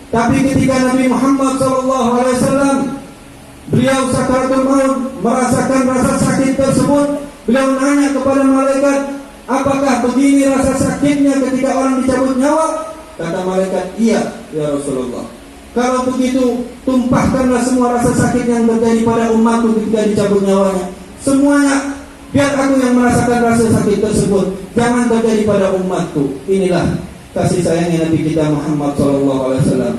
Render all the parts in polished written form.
Tapi ketika Nabi Muhammad SAW beliau sakaratul maut, merasakan rasa sakit tersebut, beliau nanya kepada malaikat, apakah begini rasa sakitnya ketika orang dicabut nyawa? Kata malaikat, iya ya Rasulullah. Kalau begitu, tumpahkanlah semua rasa sakit yang terjadi pada umatku ketika dicabut nyawanya. Semuanya, biar aku yang merasakan rasa sakit tersebut. Jangan terjadi pada umatku. Inilah kasih sayangnya Nabi kita Muhammad SAW.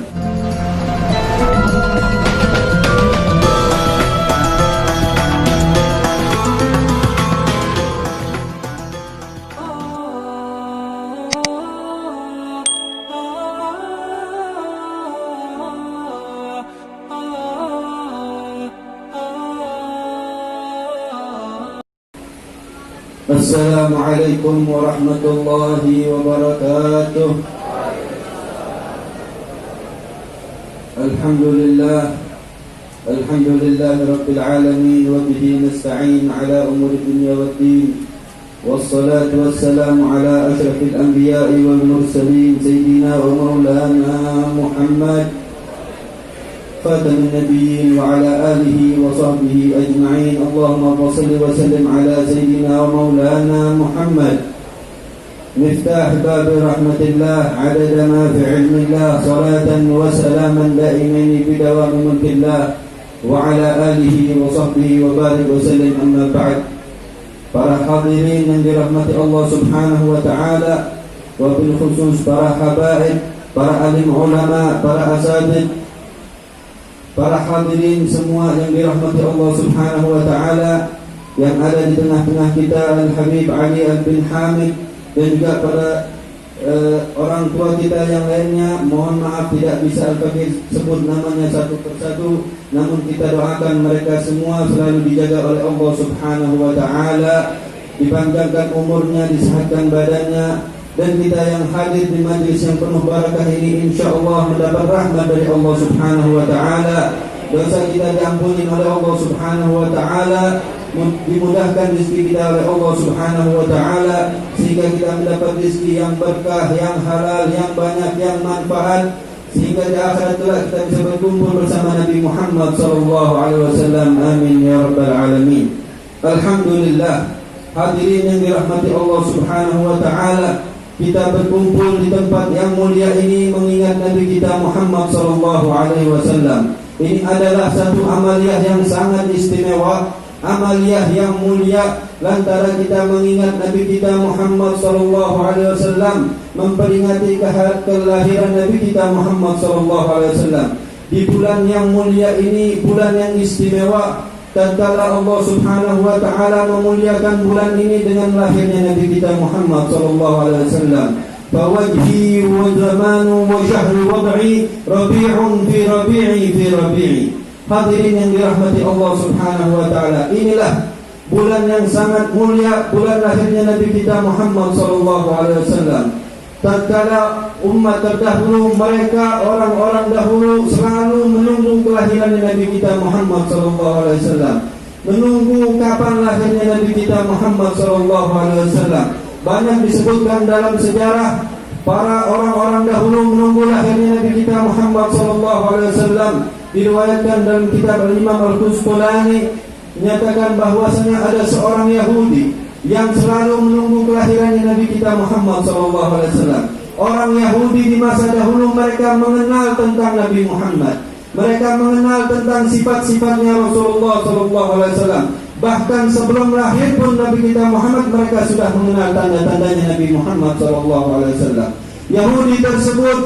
Assalamualaikum warahmatullahi wabarakatuh. Alhamdulillah rabbil alamin wa bihi nasta'in ala umuri dunya waddin. Wassalatu wassalamu ala asyrafil anbiya'i wal mursalin sayyidina wa maulana Muhammad خاتم النبيين وعلى آله وصحبه أجمعين. اللهم صل وسلم على سيدنا ومولانا محمد مفتاح باب رحمة الله عدد ما في علم الله صلاة وسلاما دائمين بدوام ملك الله وعلى آله وصحبه وبارك وسلم. أما بعد. Para hadirin yang dirahmati Allah Subhanahu wa taala, wabil khusus para habaib, para alim ulama, para asatidz, para hadirin semua yang dirahmati Allah Subhanahu wa taala, yang ada di tengah-tengah kita Al-Habib Ali bin Hamid, dan juga para orang tua kita yang lainnya. Mohon maaf tidak bisa Al-Fakir sebut namanya satu persatu, namun kita doakan mereka semua selalu dijaga oleh Allah Subhanahu wa taala, dipanjangkan umurnya, disehatkan badannya, dan kita yang hadir di majlis yang penuh barakah ini insyaallah mendapat rahmat dari Allah Subhanahu wa taala. Dosa kita diampuni oleh Allah Subhanahu wa taala, dimudahkan rezeki kita oleh Allah Subhanahu wa taala, sehingga kita mendapat rezeki yang berkah, yang halal, yang banyak, yang manfaat, sehingga di akhirat kelak kita bisa berkumpul bersama Nabi Muhammad sallallahu alaihi wasallam. Amin ya rabbal alamin. Alhamdulillah, hadirin yang dirahmati Allah Subhanahu wa taala, kita berkumpul di tempat yang mulia ini mengingat Nabi kita Muhammad sallallahu alaihi wasallam. Ini adalah satu amaliyah yang sangat istimewa, amaliyah yang mulia, lantaran kita mengingat Nabi kita Muhammad sallallahu alaihi wasallam, memperingati kelahiran Nabi kita Muhammad sallallahu alaihi wasallam. Di bulan yang mulia ini, bulan yang istimewa, tatkala Allah Subhanahu wa taala memuliakan bulan ini dengan lahirnya Nabi kita Muhammad sallallahu alaihi wasallam. Fawajhi wa zamanu wa syahru wad'i rabi'un fi rabi'i fi rabi'i. Hadirin yang dirahmati Allah Subhanahu wa taala, inilah bulan yang sangat mulia, bulan lahirnya Nabi kita Muhammad sallallahu alaihi wasallam. Tatkala umat terdahulu, mereka orang-orang dahulu selalu menunggu kelahiran Nabi kita Muhammad sallallahu alaihi wasallam, menunggu kapan lahirnya Nabi kita Muhammad sallallahu alaihi wasallam. Banyak disebutkan dalam sejarah, para orang-orang dahulu menunggu lahirnya Nabi kita Muhammad sallallahu alaihi wasallam. Diriwayatkan dalam kitab Imam Al-Qusqulani menyatakan bahwasanya ada seorang Yahudi yang selalu menunggu kelahirannya Nabi kita Muhammad sallallahu alaihi wasallam. Orang Yahudi di masa dahulu mereka mengenal tentang Nabi Muhammad. Mereka mengenal tentang sifat-sifatnya Rasulullah sallallahu alaihi wasallam. Bahkan sebelum lahir pun Nabi kita Muhammad, mereka sudah mengenal tanda-tandanya Nabi Muhammad sallallahu alaihi wasallam. Yahudi tersebut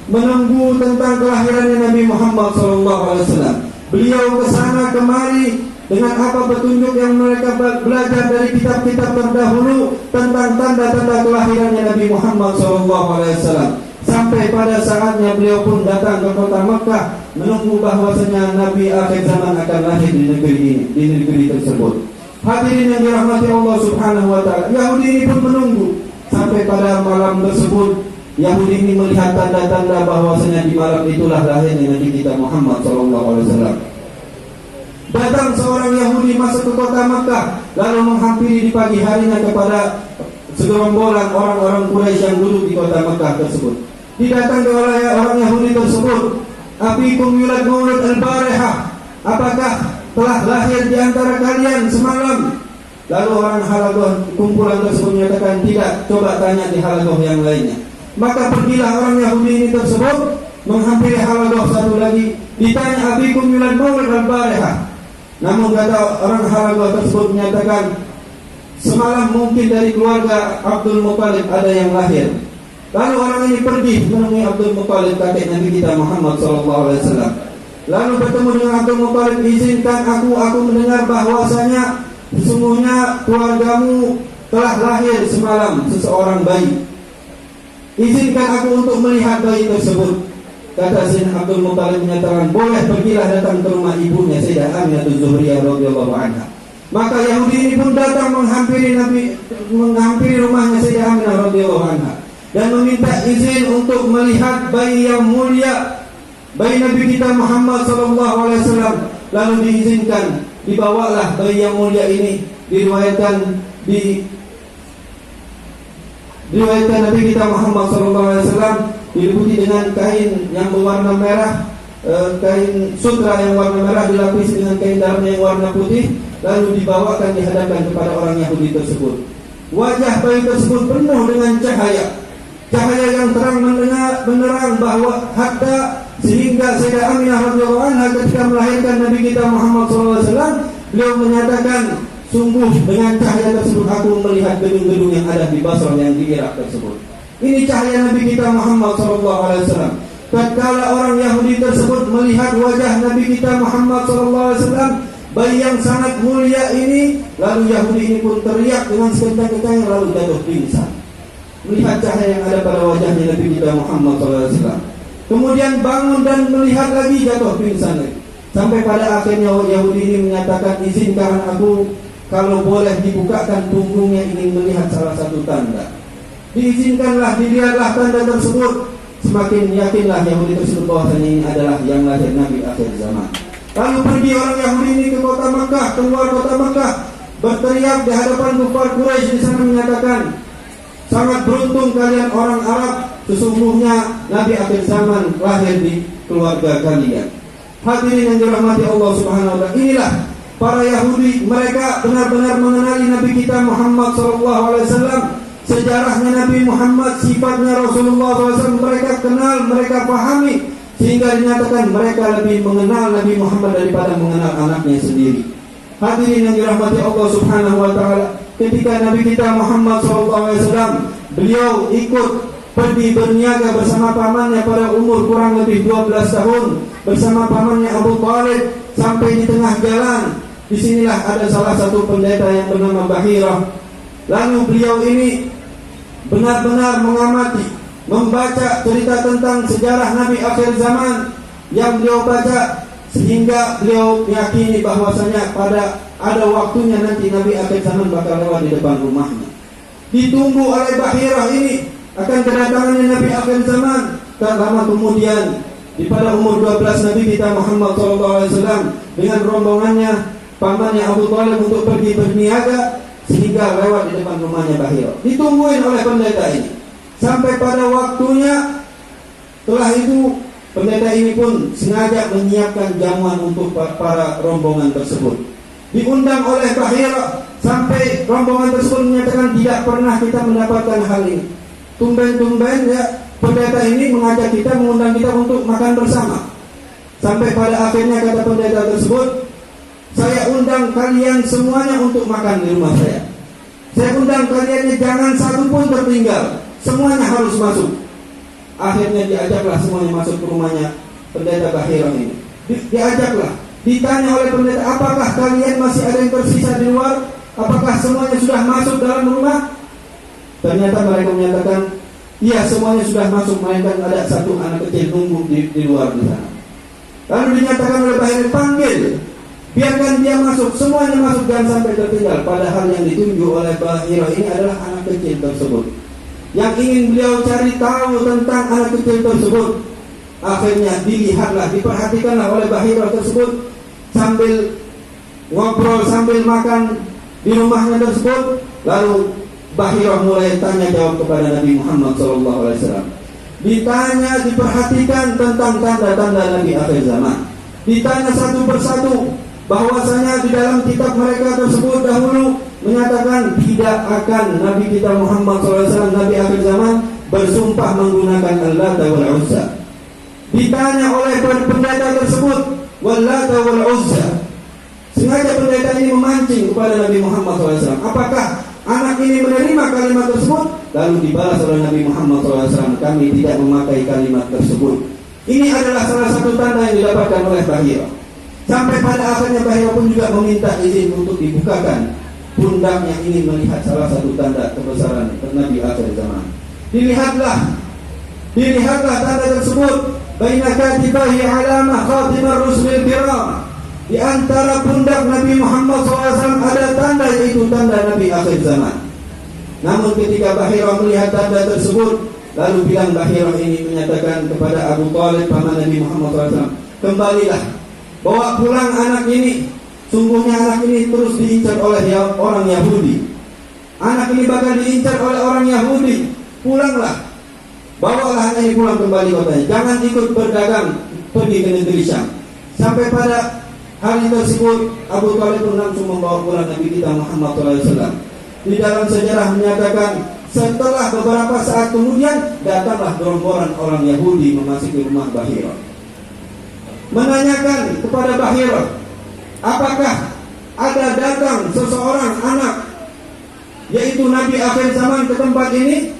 menunggu tentang kelahirannya Nabi Muhammad sallallahu alaihi wasallam. Beliau ke sana kemari dengan apa petunjuk yang mereka belajar dari kitab-kitab terdahulu tentang tanda-tanda kelahirannya Nabi Muhammad sallallahu alaihi wasallam. Sampai pada saatnya beliau pun datang ke kota Mekah menunggu bahwasanya Nabi akhir zaman akan lahir di negeri ini, di negeri tersebut. Hadirin yang dirahmati Allah Subhanahu wa taala, Yahudi ini pun menunggu sampai pada malam tersebut. Yahudi ini melihat tanda-tanda bahwasanya di malam itulah lahirnya Nabi kita Muhammad sallallahu alaihi wasallam. Datang seorang Yahudi masuk ke kota Mekah, lalu menghampiri di pagi harinya kepada segerombolan orang-orang Quraisy yang duduk di kota Mekah tersebut. Didatangi oleh orang Yahudi tersebut, abikum yulad maulud al-barihah, apakah telah lahir di antara kalian semalam? Lalu orang halagoh kumpulan tersebut menyatakan tidak, coba tanya di halagoh yang lainnya. Maka pergilah orang Yahudi ini tersebut menghampiri halagoh satu lagi, ditanya abikum yulad maulud al-barihah. Namun kata orang halagoh tersebut menyatakan, semalam mungkin dari keluarga Abdul Muttalib ada yang lahir. Lalu orang ini pergi menemui Abdul Muttalib, kakek Nabi kita Muhammad SAW. Lalu bertemu dengan Abdul Muttalib, izinkan aku mendengar bahwasanya sesungguhnya keluargamu telah lahir semalam seseorang bayi. Izinkan aku untuk melihat bayi tersebut. Kata Sayyidina Abdul Muttalib menyatakan, boleh, pergilah datang ke rumah ibunya Sayyidah Aminah Zuhriyah radhiyallahu anha. Maka Yahudi ini pun datang menghampiri rumahnya Sayyidah Aminah radhiyallahu anha dan meminta izin untuk melihat bayi yang mulia, bayi Nabi kita Muhammad sallallahu alaihi wasallam. Lalu diizinkan, dibawalah bayi yang mulia ini, diriwayatkan Nabi kita Muhammad sallallahu alaihi wasallam diliputi dengan kain yang berwarna merah, kain sutra yang warna merah dilapisi dengan kain dalamnya yang warna putih, lalu dibawakan dihadapkan kepada orang Yahudi tersebut. Wajah bayi tersebut penuh dengan cahaya yang terang menerang bahwa hatta sehingga Sayyidah Aminah radhiyallahu anha ketika melahirkan Nabi kita Muhammad SAW, beliau menyatakan, sungguh dengan cahaya tersebut aku melihat gedung-gedung yang ada di Basrah yang di Irak tersebut. Ini cahaya Nabi kita Muhammad SAW. Tatkala orang Yahudi tersebut melihat wajah Nabi kita Muhammad SAW, bayi yang sangat mulia ini, lalu Yahudi ini pun teriak dengan sekencang-kencangnya lalu jatuh pingsan. Melihat cahaya yang ada pada wajahnya Nabi kita Muhammad SAW. Kemudian bangun dan melihat lagi, jatuh pingsan lagi. Sampai pada akhirnya Yahudi ini menyatakan, izinkan aku kalau boleh dibukakan punggungnya, ingin melihat salah satu tanda. Diizinkanlah, dilihatlah tanda tersebut. Semakin yakinlah Yahudi tersebut bahwasanya ini adalah yang lahir Nabi akhir zaman. Lalu pergi orang Yahudi ini ke kota Makkah, keluar kota Makkah, berteriak di hadapan kufar Quraisy di sana menyatakan, sangat beruntung kalian orang Arab, sesungguhnya Nabi akhir zaman lahir di keluarga kalian. Hadirin yang dirahmati Allah Subhanahu wa taala, inilah para Yahudi, mereka benar-benar mengenali Nabi kita Muhammad SAW. Sejarahnya Nabi Muhammad, sifatnya Rasulullah SAW mereka kenal, mereka pahami, sehingga dinyatakan mereka lebih mengenal Nabi Muhammad daripada mengenal anaknya sendiri. Hadirin yang dirahmati Allah Subhanahu wa taala, ketika Nabi kita Muhammad SAW, beliau ikut pergi berniaga bersama pamannya pada umur kurang lebih 12 tahun, bersama pamannya Abu Thalib sampai di tengah jalan. Disinilah ada salah satu pendeta yang bernama Bahirah. Lalu beliau ini benar-benar mengamati, membaca cerita tentang sejarah Nabi akhir zaman yang beliau baca, sehingga beliau meyakini bahwasanya pada ada waktunya nanti Nabi akhir zaman bakal lewat di depan rumahnya. Ditunggu oleh Bahirah ini akan kedatangannya Nabi akhir zaman. Tak lama kemudian, di pada umur 12 Nabi kita Muhammad SAW dengan rombongannya pamannya Abu Thalib untuk pergi berniaga, sehingga lewat di depan rumahnya Bahirah. Ditungguin oleh pendeta ini sampai pada waktunya. Setelah itu pendeta ini pun sengaja menyiapkan jamuan untuk para rombongan tersebut. Diundang oleh Bahirah, sampai rombongan tersebut menyatakan tidak pernah kita mendapatkan hal ini. Tumben-tumben ya pendeta ini mengajak kita, mengundang kita untuk makan bersama. Sampai pada akhirnya kata pendeta tersebut, saya undang kalian semuanya untuk makan di rumah saya. Saya undang kalian, jangan satu pun tertinggal, semuanya harus masuk. Akhirnya diajaklah semuanya masuk ke rumahnya pendeta Bahirah ini. Diajaklah, ditanya oleh pendeta, apakah kalian masih ada yang tersisa di luar? Apakah semuanya sudah masuk dalam rumah? Ternyata mereka menyatakan, iya semuanya sudah masuk, melainkan ada satu anak kecil nunggu di luar di sana. Lalu dinyatakan oleh Bahirah, panggil, biarkan dia masuk, semuanya masuk, jangan sampai tertinggal. Padahal yang ditunjuk oleh Bahirah ini adalah anak kecil tersebut, yang ingin beliau cari tahu tentang anak kecil tersebut. Akhirnya dilihatlah, diperhatikanlah oleh Bahirah tersebut, sambil ngobrol, sambil makan di rumahnya tersebut. Lalu Bahirah mulai tanya jawab kepada Nabi Muhammad SAW. ditanya, diperhatikan tentang tanda-tanda Nabi akhir zaman. Ditanya satu persatu, bahwasanya di dalam kitab mereka tersebut dahulu menyatakan tidak akan Nabi kita Muhammad SAW, Nabi akhir zaman, bersumpah menggunakan Al-Lata wal Uzza. Ditanya oleh pendeta tersebut, Wal-Lata wal Uzza. Sengaja pendeta ini memancing kepada Nabi Muhammad SAW, apakah anak ini menerima kalimat tersebut? Lalu dibalas oleh Nabi Muhammad SAW, kami tidak memakai kalimat tersebut. Ini adalah salah satu tanda yang didapatkan oleh Bahira. Sampai pada akhirnya Bahira pun juga meminta izin untuk dibukakan pundaknya ini melihat salah satu tanda kebesaran Nabi akhir zaman. Dilihatlah tanda tersebut. Baina katibahi alamah khatimar rusulil kiram. Di antara pundak Nabi Muhammad SAW ada tanda, yaitu tanda Nabi akhir zaman. Namun ketika Bahira melihat tanda tersebut, lalu bilang Bahira ini menyatakan kepada Abu Talib paman Nabi Muhammad SAW, kembalilah, bawa pulang anak ini. Sungguhnya anak ini terus diincar oleh orang Yahudi. Anak ini bakal diincar oleh orang Yahudi. Pulanglah, bawalah anak ini pulang kembali kotanya. Jangan ikut berdagang pergi ke negeri Syam. Sampai pada hari tersebut Abu Talib pun langsung membawa pulang Nabi kita Muhammad SAW. Di dalam sejarah menyatakan setelah beberapa saat kemudian datanglah gerombolan orang Yahudi memasuki rumah Bahira, menanyakan kepada Bahira, apakah ada datang seseorang anak yaitu Nabi akhir zaman ke tempat ini?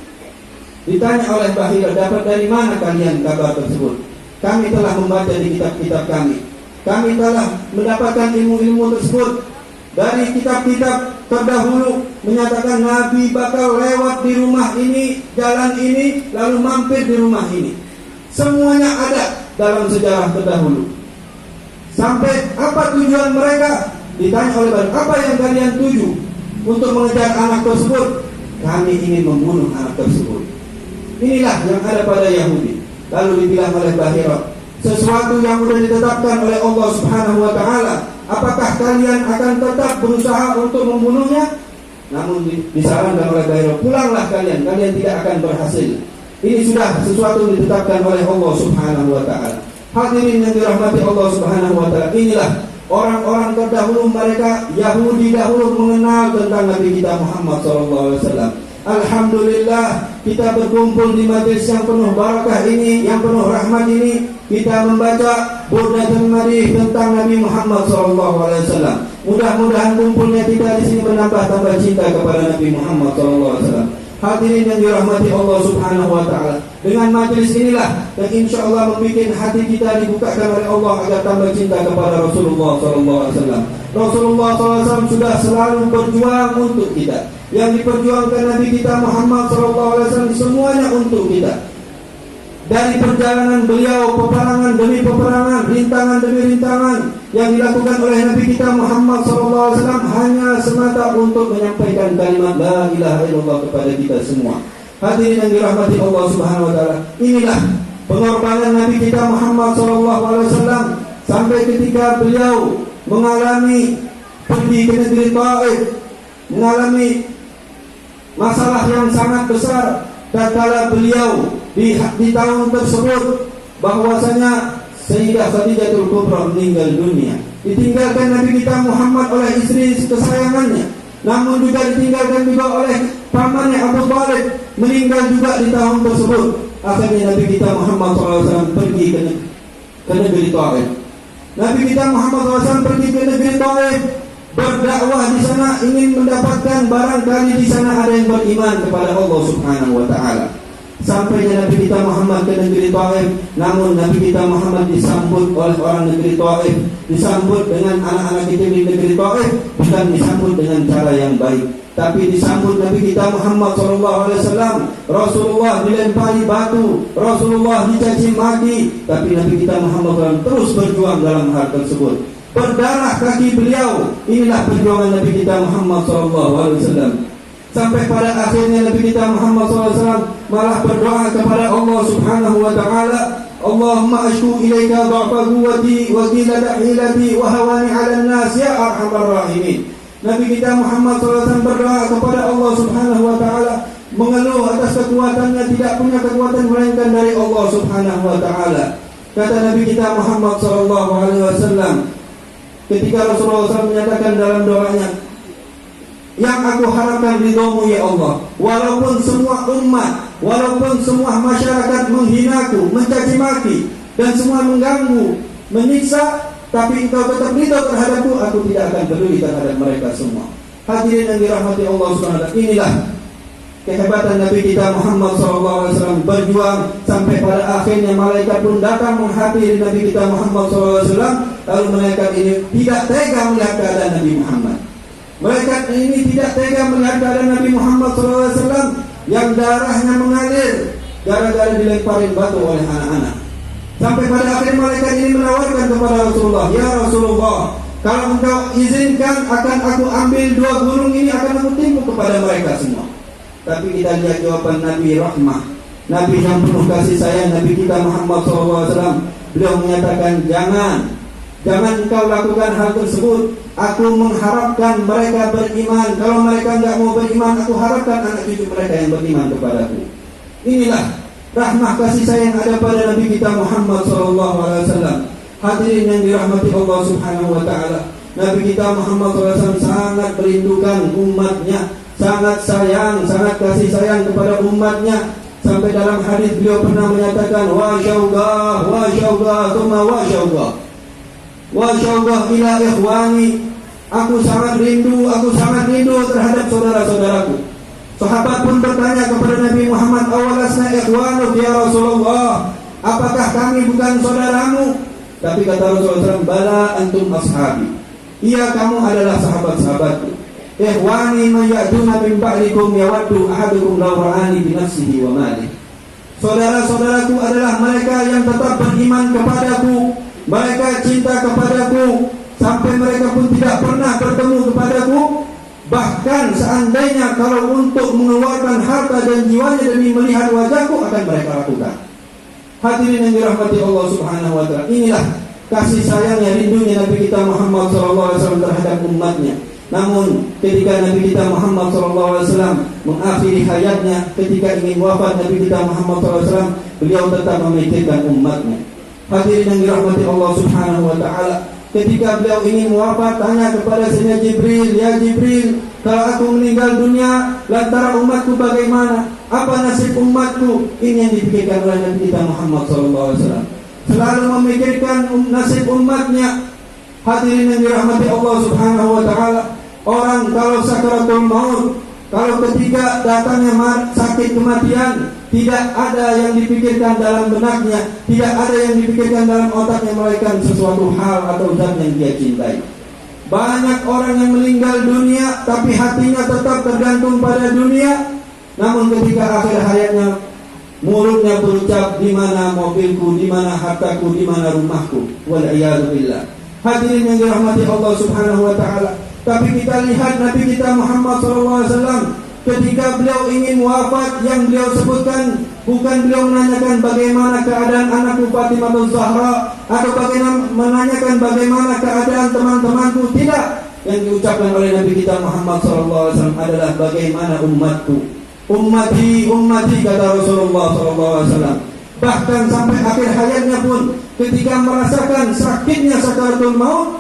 Ditanya oleh Bahira, dapat dari mana kalian kabar tersebut? Kami telah membaca di kitab-kitab kami. Kami telah mendapatkan ilmu-ilmu tersebut dari kitab-kitab terdahulu, menyatakan Nabi bakal lewat di rumah ini, jalan ini, lalu mampir di rumah ini. Semuanya ada dalam sejarah terdahulu. Sampai apa tujuan mereka? Ditanya oleh Bahira, apa yang kalian tuju untuk mengejar anak tersebut? Kami ingin membunuh anak tersebut. Inilah yang ada pada Yahudi. Lalu dibilang oleh Bahira, sesuatu yang sudah ditetapkan oleh Allah Subhanahu wa Ta'ala, apakah kalian akan tetap berusaha untuk membunuhnya? Namun disarankan oleh Bahira, pulanglah kalian tidak akan berhasil. Ini sudah sesuatu yang ditetapkan oleh Allah Subhanahu wa Ta'ala. Hadirin yang dirahmati Allah Subhanahu wa Ta'ala, inilah orang-orang terdahulu, mereka Yahudi dahulu mengenal tentang Nabi kita Muhammad SAW. Alhamdulillah, kita berkumpul di majelis yang penuh barakah ini, yang penuh rahmat ini. Kita membaca Burdatul Madih tentang Nabi Muhammad SAW. Mudah-mudahan kumpulnya kita di sini menambah cinta kepada Nabi Muhammad SAW. Hadirin yang dirahmati Allah Subhanahu wa Ta'ala, dengan majelis inilah yang insya Allah membuat hati kita dibukakan oleh Allah agar tambah cinta kepada Rasulullah SAW. Rasulullah SAW sudah selalu berjuang untuk kita. Yang diperjuangkan Nabi kita Muhammad SAW semuanya untuk kita. Dari perjalanan beliau, peperangan demi peperangan, rintangan demi rintangan yang dilakukan oleh Nabi kita Muhammad SAW hanya semata untuk menyampaikan kalimat La ilaha illallah kepada kita semua. Hadirin yang dirahmati Allah Subhanahu wa Ta'ala, inilah pengorbanan Nabi kita Muhammad SAW sampai ketika beliau mengalami pergi ke negeri Taif, mengalami masalah yang sangat besar tatkala beliau di tahun tersebut, bahwasanya Sayyidah Khadijatul Kubra meninggal dunia. Ditinggalkan Nabi kita Muhammad oleh istri kesayangannya, namun juga ditinggalkan juga oleh pamannya Abu Talib, meninggal juga di tahun tersebut. Akhirnya Nabi kita Muhammad SAW pergi ke negeri Taif. Nabi kita Muhammad SAW pergi ke negeri Taif, berdakwah di sana, ingin mendapatkan barangkali di sana ada yang beriman kepada Allah Subhanahu wa Ta'ala. Sampainya Nabi kita Muhammad ke negeri Taif, namun Nabi kita Muhammad disambut oleh orang negeri Taif, disambut dengan anak-anak kecil di negeri Taif, bukan disambut dengan cara yang baik, tapi disambut Nabi kita Muhammad SAW. Rasulullah dilempari batu, Rasulullah dicaci maki, tapi Nabi kita Muhammad SAW terus berjuang dalam hal tersebut. Berdarah kaki beliau. Inilah perjuangan Nabi kita Muhammad SAW. Sampai pada akhirnya Nabi kita Muhammad SAW malah berdoa kepada Allah Subhanahu wa Ta'ala, Allahumma ashku ilaika dha'fa quwwati wa qillata hilati wa hawani 'alan nas ya arhamar rahimin. Nabi kita Muhammad SAW berdoa kepada Allah Subhanahu wa Ta'ala, mengeluh atas kekuatannya, tidak punya kekuatan melainkan dari Allah Subhanahu wa taala. Kata Nabi kita Muhammad sallallahu alaihi wasallam ketika Rasulullah SAW menyatakan dalam doanya, yang aku harapkan ridhomu ya Allah, walaupun semua umat, walaupun semua masyarakat menghinaku, mencaci maki, dan semua mengganggu, menyiksa, tapi engkau tetap ridho terhadapku, aku tidak akan peduli terhadap mereka semua. Hadirin yang dirahmati Allah SWT, inilah kehebatan Nabi kita Muhammad SAW berjuang sampai pada akhirnya malaikat pun datang menghadiri Nabi kita Muhammad SAW. Lalu malaikat ini tidak tega melihat keadaan Nabi Muhammad. Malaikat ini tidak tega melihat keadaan Nabi Muhammad SAW yang darahnya mengalir gara-gara dilemparin batu oleh anak-anak. Sampai pada akhirnya malaikat ini menawarkan kepada Rasulullah, ya Rasulullah, kalau engkau izinkan akan aku ambil 2 gunung ini, akan aku timbuk kepada mereka semua. Tapi kita lihat jawaban Nabi Rahmah, Nabi yang penuh kasih sayang, Nabi kita Muhammad SAW. Beliau menyatakan, jangan engkau lakukan hal tersebut. Aku mengharapkan mereka beriman. Kalau mereka enggak mau beriman, aku harapkan anak cucu mereka yang beriman kepadaku. Inilah rahmah kasih sayang ada pada Nabi kita Muhammad SAW. Hadirin yang dirahmati Allah Subhanahu wa taala, Nabi kita Muhammad SAW sangat merindukan umatnya, sangat sayang, sangat kasih sayang kepada umatnya. Sampai dalam hadis beliau pernah menyatakan, wa syauqah, thumma wa syauqah ila ikhwani. Aku sangat rindu terhadap saudara-saudaraku. Sahabat pun bertanya kepada Nabi Muhammad, awalasna ikhwanuk ya Rasulullah, apakah kami bukan saudaramu? Tapi kata Rasulullah SAW, bala antum ashabi. Iya, kamu adalah sahabat-sahabatku. Ikhwani mayaduna min ba'likum yawaddu ahadukum law ra'ani bi nafsihi wa malihi. Saudara-saudaraku adalah mereka yang tetap beriman kepadaku, mereka cinta kepadaku, sampai mereka pun tidak pernah bertemu kepadaku. Bahkan seandainya kalau untuk mengeluarkan harta dan jiwanya demi melihat wajahku, akan mereka lakukan. Hadirin yang dirahmati Allah Subhanahu wa taala, inilah kasih sayangnya, rindunya Nabi kita Muhammad SAW terhadap umatnya. Namun ketika Nabi kita Muhammad SAW mengakhiri hayatnya, ketika ingin wafat Nabi kita Muhammad SAW, beliau tetap memikirkan umatnya. Hadirin yang dirahmati Allah Subhanahu wa taala, ketika beliau ingin wafat, tanya kepada Sayyidina Jibril, ya Jibril, kalau aku meninggal dunia, lantaran umatku bagaimana? Apa nasib umatku? Ini yang dipikirkan oleh Nabi kita Muhammad SAW. Selalu memikirkan nasib umatnya. Hadirin yang dirahmati Allah Subhanahu wa taala, orang kalau sakaratul maut, kalau ketika datangnya sakit kematian, tidak ada yang dipikirkan dalam benaknya, tidak ada yang dipikirkan dalam otaknya melainkan sesuatu hal atau zat yang dia cintai. Banyak orang yang meninggal dunia tapi hatinya tetap tergantung pada dunia. Namun ketika akhir hayatnya, mulutnya berucap, di mana mobilku, di mana hartaku, di mana rumahku. Wal-iyadu billah. Hadirin yang dirahmati Allah Subhanahu wa taala. Tapi kita lihat Nabi kita Muhammad SAW, ketika beliau ingin wafat, yang beliau sebutkan bukan beliau menanyakan bagaimana keadaan anakku Fatimah Zahra, atau bagaimana menanyakan bagaimana keadaan teman-temanku. Tidak. Yang diucapkan oleh Nabi kita Muhammad SAW adalah bagaimana umatku. Ummati, kata Rasulullah SAW. Bahkan sampai akhir hayatnya pun, ketika merasakan sakitnya sakaratul maut,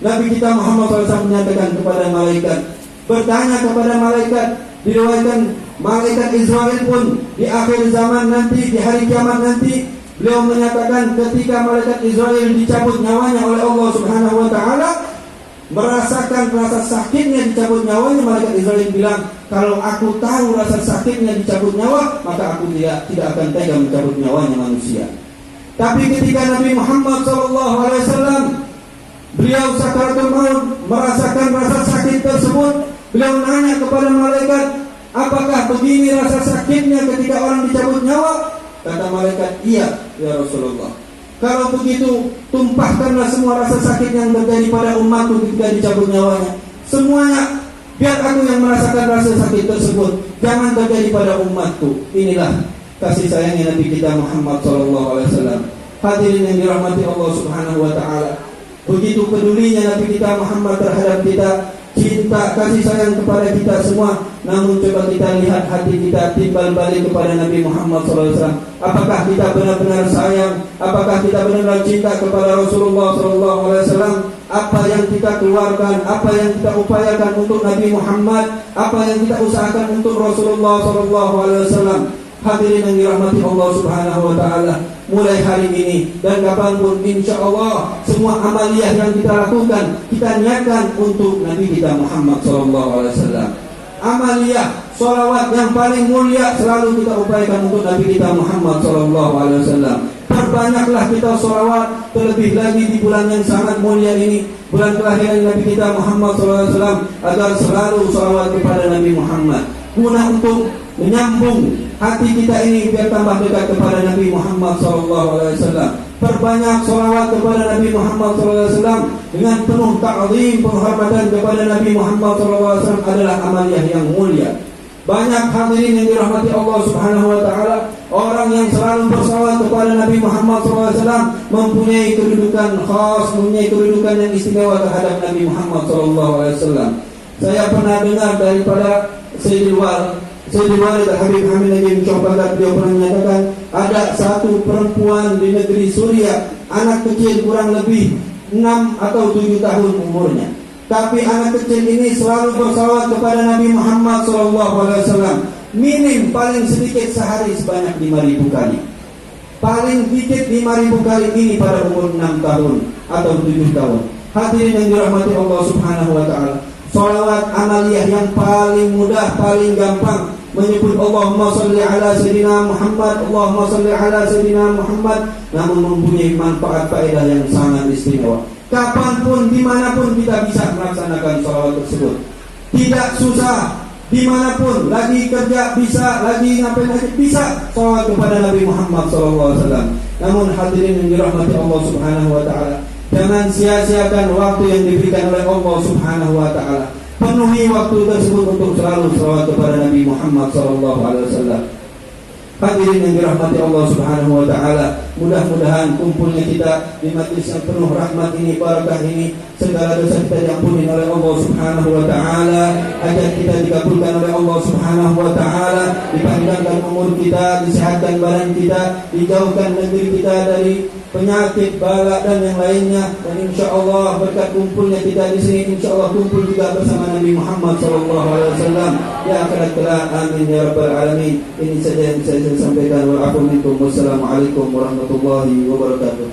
Nabi kita Muhammad SAW menyatakan kepada malaikat, bertanya kepada malaikat, diriwayatkan malaikat Israel pun di akhir zaman nanti, di hari kiamat nanti, beliau menyatakan ketika malaikat Israel dicabut nyawanya oleh Allah Subhanahu wa taala, merasakan rasa sakitnya dicabut nyawanya, malaikat Israel bilang, kalau aku tahu rasa sakitnya dicabut nyawa, maka aku tidak akan tega mencabut nyawanya manusia. Tapi ketika Nabi Muhammad SAW, beliau sakaratul maut, merasakan rasa sakit tersebut, beliau nanya kepada malaikat, apakah begini rasa sakitnya ketika orang dicabut nyawa? Kata malaikat, iya ya Rasulullah. Kalau begitu, tumpahkanlah semua rasa sakit yang terjadi pada umatku ketika dicabut nyawanya. Semuanya, biar aku yang merasakan rasa sakit tersebut. Jangan terjadi pada umatku. Inilah kasih sayangnya Nabi kita Muhammad SAW. Hadirin yang dirahmati Allah Subhanahu wa taala. Begitu pedulinya Nabi kita Muhammad terhadap kita, cinta, kasih sayang kepada kita semua. Namun coba kita lihat hati kita timbal balik kepada Nabi Muhammad SAW. Apakah kita benar-benar sayang? Apakah kita benar-benar cinta kepada Rasulullah SAW? Apa yang kita keluarkan, apa yang kita upayakan untuk Nabi Muhammad, apa yang kita usahakan untuk Rasulullah SAW. Hadirin yang dirahmati Allah Subhanahu wa Ta'ala, mulai hari ini dan kapanpun, insya Allah semua amaliyah yang kita lakukan, kita niatkan untuk Nabi kita Muhammad SAW. Amaliyah, sholawat yang paling mulia selalu kita upayakan untuk Nabi kita Muhammad SAW. Perbanyaklah kita sholawat, terlebih lagi di bulan yang sangat mulia ini, bulan kelahiran Nabi kita Muhammad SAW, agar selalu sholawat kepada Nabi Muhammad, guna untuk menyambung hati kita ini biar tambah dekat kepada Nabi Muhammad SAW. Perbanyak sholawat kepada Nabi Muhammad SAW dengan penuh ta'zim, penghormatan kepada Nabi Muhammad SAW adalah amaliyah yang mulia. Banyak hadirin yang dirahmati Allah Subhanahu wa Ta'ala, orang yang selalu bersalawat kepada Nabi Muhammad SAW mempunyai kedudukan khas, mempunyai kedudukan yang istimewa terhadap Nabi Muhammad SAW. Saya pernah dengar daripada Sayyidul Walid Habib Hamid Najib Syahbagat, beliau pernah menyatakan ada satu perempuan di negeri Suriah, anak kecil kurang lebih 6 atau 7 tahun umurnya, tapi anak kecil ini selalu bersalawat kepada Nabi Muhammad SAW. Minim paling sedikit sehari sebanyak 5.000 kali. Paling sedikit 5.000 kali ini pada umur 6 tahun atau 7 tahun. Hadirin yang dirahmati Allah Subhanahu wa Ta'ala, sholawat amaliyah yang paling mudah, paling gampang, menyebut Allahumma salli ala Sayyidina Muhammad, Allahumma salli ala Sayyidina Muhammad, namun mempunyai manfaat faedah yang sangat istimewa. Kapanpun, dimanapun kita bisa melaksanakan sholawat tersebut. Tidak susah, dimanapun, lagi kerja bisa, lagi ngapain aja bisa sholawat kepada Nabi Muhammad SAW. Namun hadirin yang dirahmati Allah Subhanahu wa Ta'ala, jangan sia-siakan waktu yang diberikan oleh Allah Subhanahu wa Ta'ala. Penuhi waktu tersebut untuk selalu sholawat kepada Nabi Muhammad SAW. Hadirin yang dirahmati Allah Subhanahu wa Ta'ala, mudah-mudahan kumpulnya kita di majlis yang penuh rahmat ini, barakah ini, segala dosa kita diampuni oleh Allah Subhanahu wa Ta'ala, hajat kita dikabulkan oleh Allah Subhanahu wa Ta'ala, dipanjangkan umur kita, disehatkan badan kita, dijauhkan negeri kita dari penyakit, bala dan yang lainnya. Dan insya Allah berkat kumpulnya kita di sini, insya Allah kumpul juga bersama Nabi Muhammad SAW di akhirat kelak. Amin ya rabbal alamin. Ini saja yang saya sampaikan. Wassalamualaikum warahmatullahi wabarakatuh.